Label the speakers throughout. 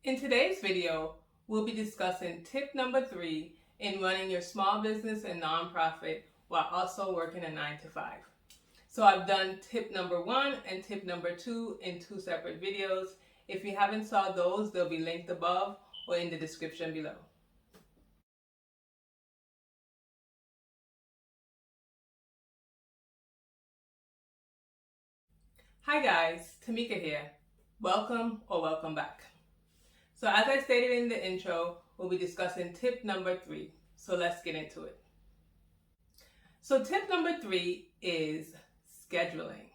Speaker 1: In today's video, we'll be discussing tip number 3 in running your small business and nonprofit while also working a 9 to 5. So I've done tip number 1 and tip number 2 in 2 separate videos. If you haven't saw those, they'll be linked above or in the description below. Hi guys, Tamika here. Welcome or welcome back. So as I stated in the intro, we'll be discussing tip number 3. So let's get into it. So tip number 3 is scheduling.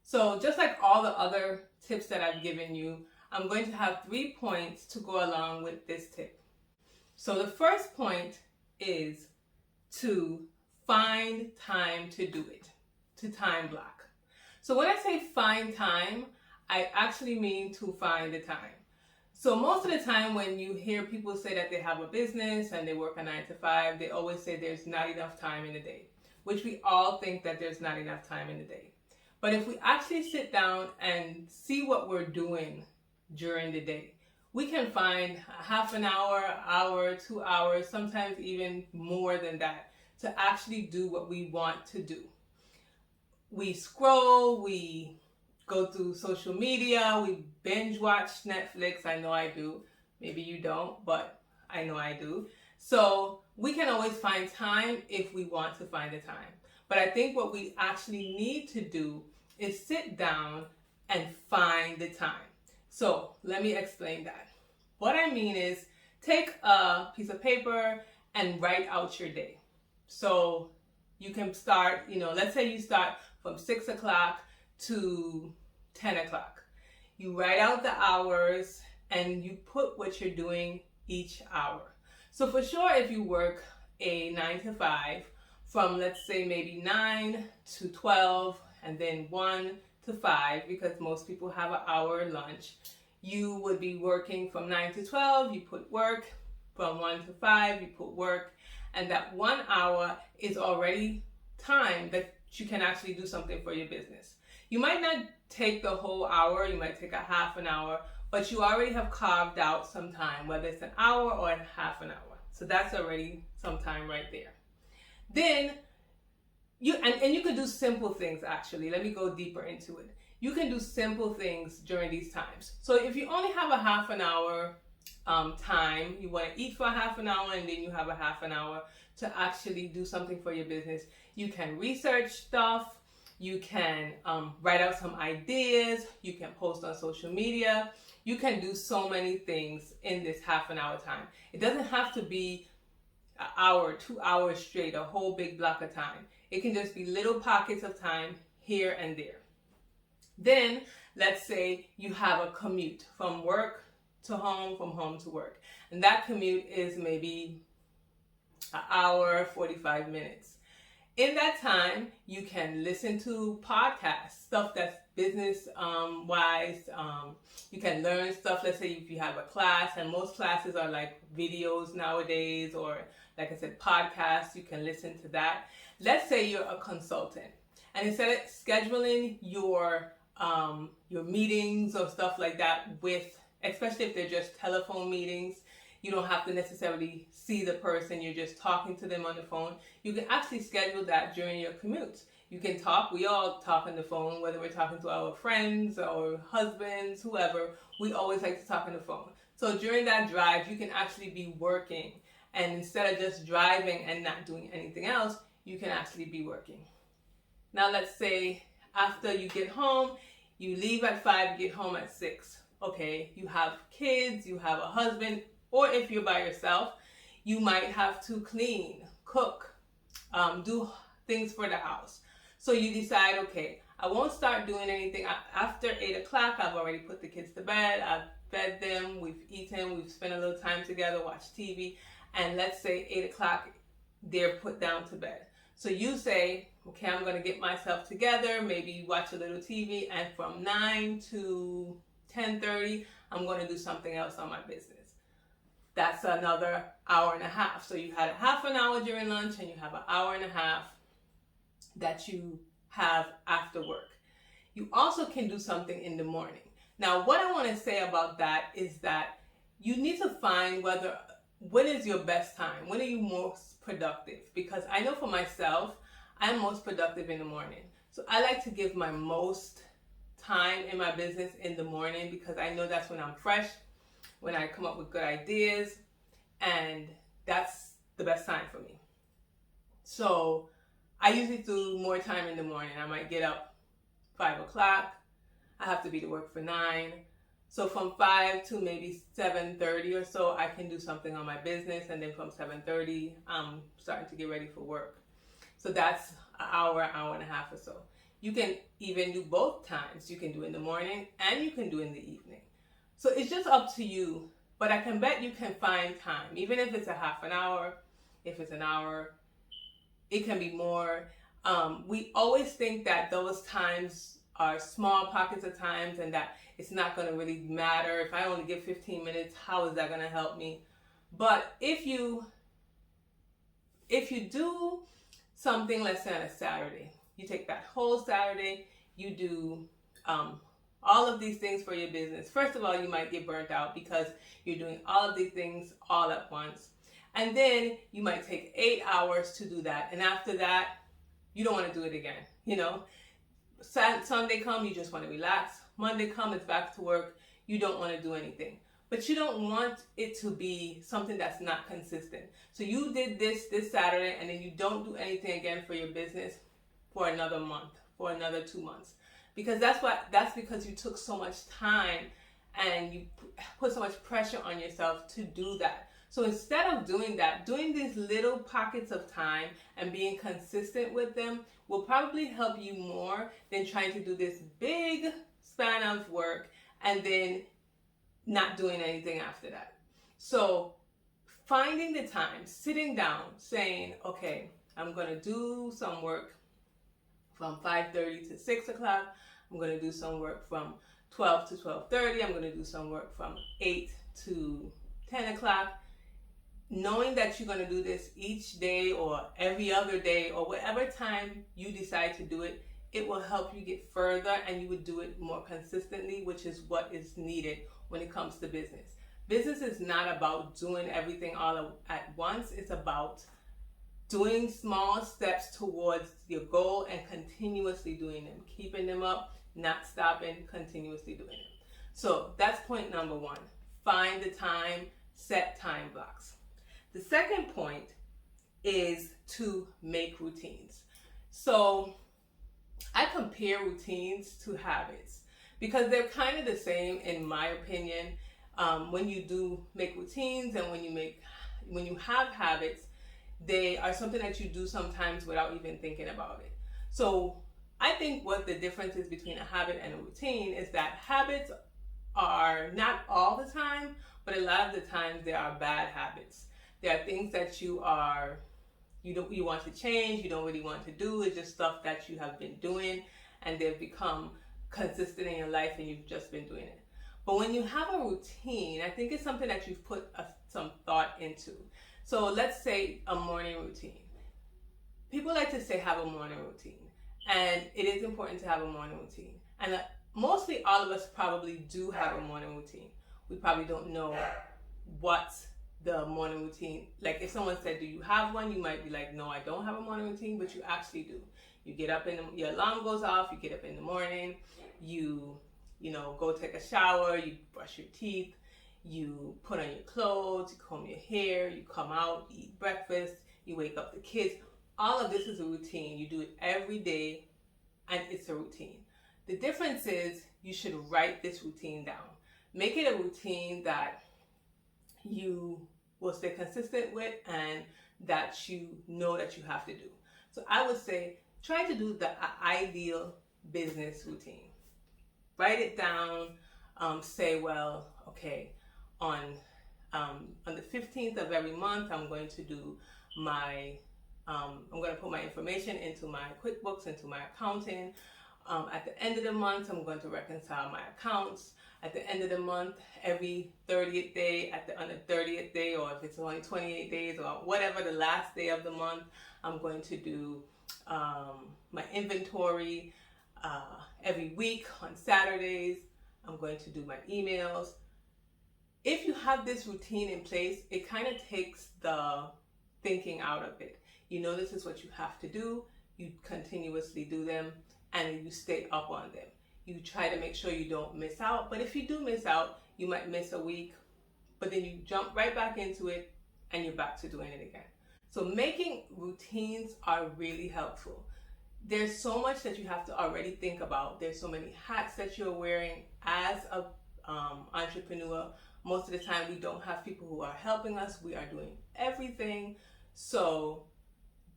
Speaker 1: So just like all the other tips that I've given you, I'm going to have 3 points to go along with this tip. So the first point is to find time to do it, to time block. So when I say find time, I actually mean to find the time. So most of the time when you hear people say that they have a business and they work a 9 to 5, they always say there's not enough time in the day, which we all think that there's not enough time in the day. But if we actually sit down and see what we're doing during the day, we can find half an hour, 2 hours, sometimes even more than that to actually do what we want to do. We scroll, we go through social media, we binge watch Netflix. I know I do. Maybe you don't, but I know I do. So we can always find time if we want to find the time. But I think what we actually need to do is sit down and find the time. So let me explain that. What I mean is take a piece of paper and write out your day. So you can start, let's say you start from 6 o'clock to 10 o'clock. You write out the hours and you put what you're doing each hour. So for sure, if you work a 9 to 5 from, let's say, maybe 9 to 12 and then 1 to 5, because most people have an hour lunch, you would be working from 9 to 12, you put work, from 1 to 5, you put work, and that 1 hour is already time that you can actually do something for your business. You might not take the whole hour, you might take a half an hour, but you already have carved out some time, whether it's an hour or a half an hour. So that's already some time right there. Then you can do simple things actually. Let me go deeper into it. You can do simple things during these times. So if you only have a half an hour time, you want to eat for a half an hour and then you have a half an hour to actually do something for your business, you can research stuff, you can write out some ideas, you can post on social media, you can do so many things in this half an hour time. It doesn't have to be an hour, 2 hours straight, a whole big block of time. It can just be little pockets of time here and there. Then let's say you have a commute from work to home, from home to work. And that commute is maybe an hour, 45 minutes. In that time, you can listen to podcasts, stuff that's business wise. You can learn stuff. Let's say if you have a class, and most classes are like videos nowadays, or like I said, podcasts, you can listen to that. Let's say you're a consultant, and instead of scheduling your meetings or stuff like that with, especially if they're just telephone meetings, you don't have to necessarily see the person, you're just talking to them on the phone. You can actually schedule that during your commute. You can talk, we all talk on the phone, whether we're talking to our friends or husbands, whoever, we always like to talk on the phone. So during that drive, you can actually be working. And instead of just driving and not doing anything else, you can actually be working. Now let's say after you get home, you leave at 5, get home at 6. Okay, you have kids, you have a husband, or if you're by yourself, you might have to clean, cook, do things for the house. So you decide, okay, I won't start doing anything after 8 o'clock. I've already put the kids to bed. I've fed them. We've eaten. We've spent a little time together, watched TV. And let's say 8 o'clock, they're put down to bed. So you say, okay, I'm going to get myself together, maybe watch a little TV. And from 9 to 10:30, I'm going to do something else on my business. That's another hour and a half. So you had a half an hour during lunch and you have an hour and a half that you have after work. You also can do something in the morning. Now, what I want to say about that is that you need to find when is your best time? When are you most productive? Because I know for myself, I'm most productive in the morning. So I like to give my most time in my business in the morning because I know that's when I'm fresh, when I come up with good ideas, and that's the best time for me. So I usually do more time in the morning. I might get up 5 o'clock. I have to be to work for 9. So from 5 to maybe 7:30 or so, I can do something on my business. And then from 7:30, I'm starting to get ready for work. So that's an hour and a half or so. You can even do both times. You can do in the morning and you can do in the evening. So it's just up to you. But I can bet you can find time, even if it's a half an hour, if it's an hour, it can be more. We always think that those times are small pockets of times and that it's not going to really matter. If I only get 15 minutes, how is that going to help me? But if you do something, let's say on a Saturday, you take that whole Saturday, you do all of these things for your business. First of all, you might get burnt out because you're doing all of these things all at once. And then you might take 8 hours to do that. And after that, you don't want to do it again. Sunday come, you just want to relax. Monday come, it's back to work. You don't want to do anything. But you don't want it to be something that's not consistent. So you did this Saturday, and then you don't do anything again for your business for another month, for another 2 months. Because that's because you took so much time and you put so much pressure on yourself to do that. So instead of doing that, doing these little pockets of time and being consistent with them will probably help you more than trying to do this big span of work and then not doing anything after that. So finding the time, sitting down, saying, okay, I'm going to do some work from 5:30 to 6 o'clock. I'm going to do some work from 12 to 12:30. I'm going to do some work from 8 to 10 o'clock. Knowing that you're going to do this each day or every other day or whatever time you decide to do it, it will help you get further and you would do it more consistently, which is what is needed when it comes to business. Business is not about doing everything all at once. It's about doing small steps towards your goal and continuously doing them, keeping them up, not stopping, continuously doing them. So that's point number 1. Find the time, set time blocks. The second point is to make routines. So I compare routines to habits because they're kind of the same in my opinion. When you do make routines and when you have habits, they are something that you do sometimes without even thinking about it. So I think what the difference is between a habit and a routine is that habits are not all the time, but a lot of the times they are bad habits. There are things that you want to change, you don't really want to do. It's just stuff that you have been doing and they've become consistent in your life and you've just been doing it. But when you have a routine, I think it's something that you've put some thought into. So let's say a morning routine. People like to say have a morning routine, and it is important to have a morning routine. And mostly all of us probably do have a morning routine. We probably don't know what the morning routine, like if someone said, do you have one? You might be like, no, I don't have a morning routine, but you actually do. You get up your alarm goes off, you get up in the morning, you go take a shower, you brush your teeth, you put on your clothes, you comb your hair, you come out, you eat breakfast, you wake up the kids. All of this is a routine. You do it every day and it's a routine. The difference is you should write this routine down. Make it a routine that you will stay consistent with and that you know that you have to do. So I would say try to do the ideal business routine. Write it down. Say, well, okay, on the 15th of every month, I'm going to do I'm going to put my information into my QuickBooks, into my accounting. At the end of the month, I'm going to reconcile my accounts. At the end of the month, every 30th day, on the 30th day, or if it's only 28 days, or whatever the last day of the month, I'm going to do my inventory every week on Saturdays. I'm going to do my emails. If you have this routine in place, it kind of takes the thinking out of it. You know this is what you have to do, you continuously do them, and you stay up on them. You try to make sure you don't miss out, but if you do miss out, you might miss a week, but then you jump right back into it and you're back to doing it again. So making routines are really helpful. There's so much that you have to already think about. There's so many hats that you're wearing as a entrepreneur. Most of the time we don't have people who are helping us. We are doing everything. So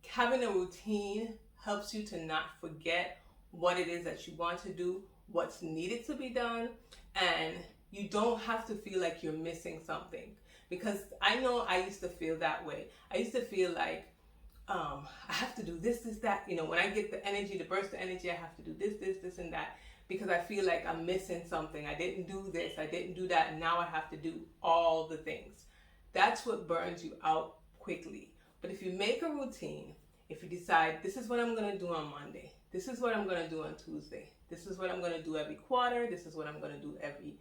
Speaker 1: having a routine helps you to not forget what it is that you want to do, what's needed to be done, and you don't have to feel like you're missing something. Because I know I used to feel that way. I used to feel like I have to do this, that. You know, when I get the energy, the burst of energy, I have to do this, and that, because I feel like I'm missing something. I didn't do this, I didn't do that, and now I have to do all the things. That's what burns you out quickly. But if you make a routine, if you decide this is what I'm going to do on Monday, this is what I'm going to do on Tuesday, this is what I'm going to do every quarter, this is what I'm going to do every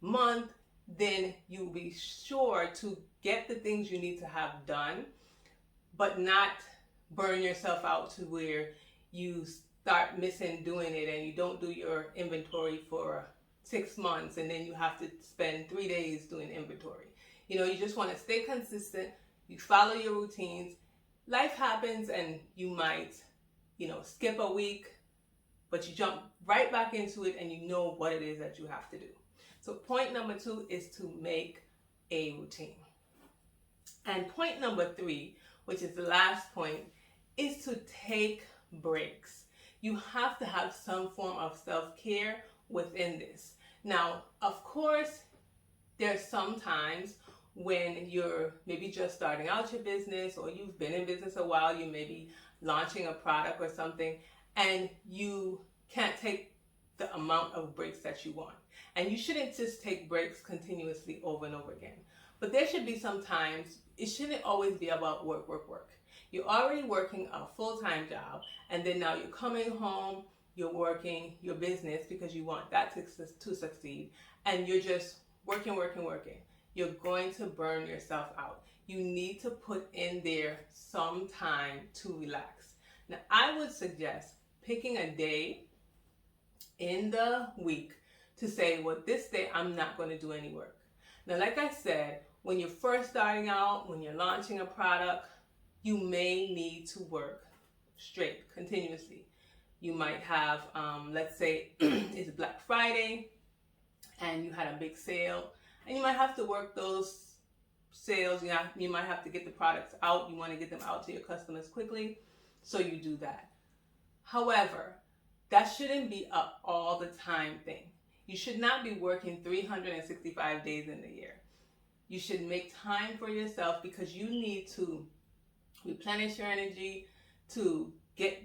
Speaker 1: month, then you'll be sure to get the things you need to have done, but not burn yourself out to where you start missing doing it and you don't do your inventory for 6 months and then you have to spend 3 days doing inventory. You know, you just want to stay consistent. You follow your routines. Life happens and you might, skip a week, but you jump right back into it and you know what it is that you have to do. So point number 2 is to make a routine. And point number 3, which is the last point, is to take breaks. You have to have some form of self-care within this. Now, of course, there's some times when you're maybe just starting out your business, or you've been in business a while, you may be launching a product or something, and you can't take the amount of breaks that you want. And you shouldn't just take breaks continuously over and over again. But there should be some times, it shouldn't always be about work. You're already working a full-time job, and then now you're coming home, you're working your business because you want that to succeed, and you're just working. You're going to burn yourself out. You need to put in there some time to relax. Now, I would suggest picking a day in the week to say, well, this day I'm not going to do any work. Now, like I said, when you're first starting out, when you're launching a product, you may need to work straight, continuously. You might have, let's say it's Black Friday and you had a big sale, and you might have to work those sales. You might have to get the products out. You want to get them out to your customers quickly, so you do that. However, that shouldn't be a all the time thing. You should not be working 365 days in the year. You should make time for yourself, because you need to replenish your energy, to get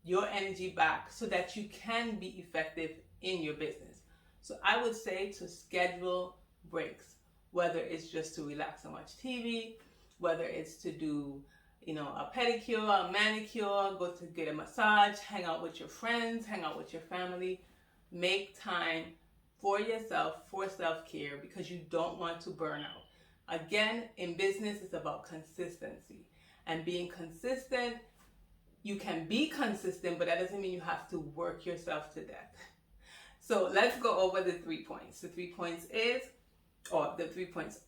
Speaker 1: your energy back so that you can be effective in your business. So I would say to schedule breaks, whether it's just to relax and watch TV, whether it's to do a pedicure, a manicure, go to get a massage, hang out with your friends, hang out with your family. Make time for yourself, for self-care, because you don't want to burn out. Again, in business, it's about consistency. And being consistent, you can be consistent, but that doesn't mean you have to work yourself to death. So let's go over the 3 points. The 3 points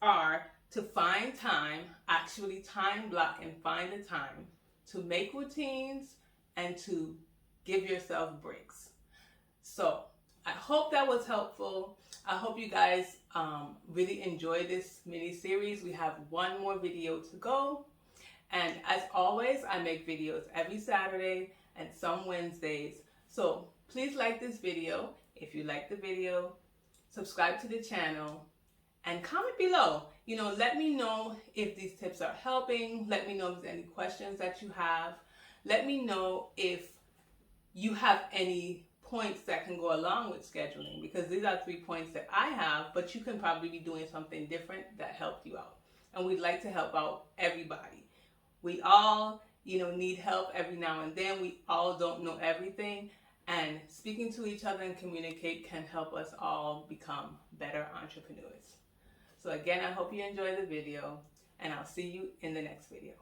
Speaker 1: are to find time, actually time block and find the time to make routines and to give yourself breaks. So I hope that was helpful. I hope you guys really enjoyed this mini series. We have one more video to go. And as always, I make videos every Saturday and some Wednesdays. So please like this video. If you like the video, subscribe to the channel and comment below. Let me know if these tips are helping. Let me know if there's any questions that you have. Let me know if you have any points that can go along with scheduling, because these are 3 points that I have, but you can probably be doing something different that helped you out. And we'd like to help out everybody. We all, need help every now and then. We all don't know everything. And speaking to each other and communicate can help us all become better entrepreneurs. So again, I hope you enjoyed the video, and I'll see you in the next video.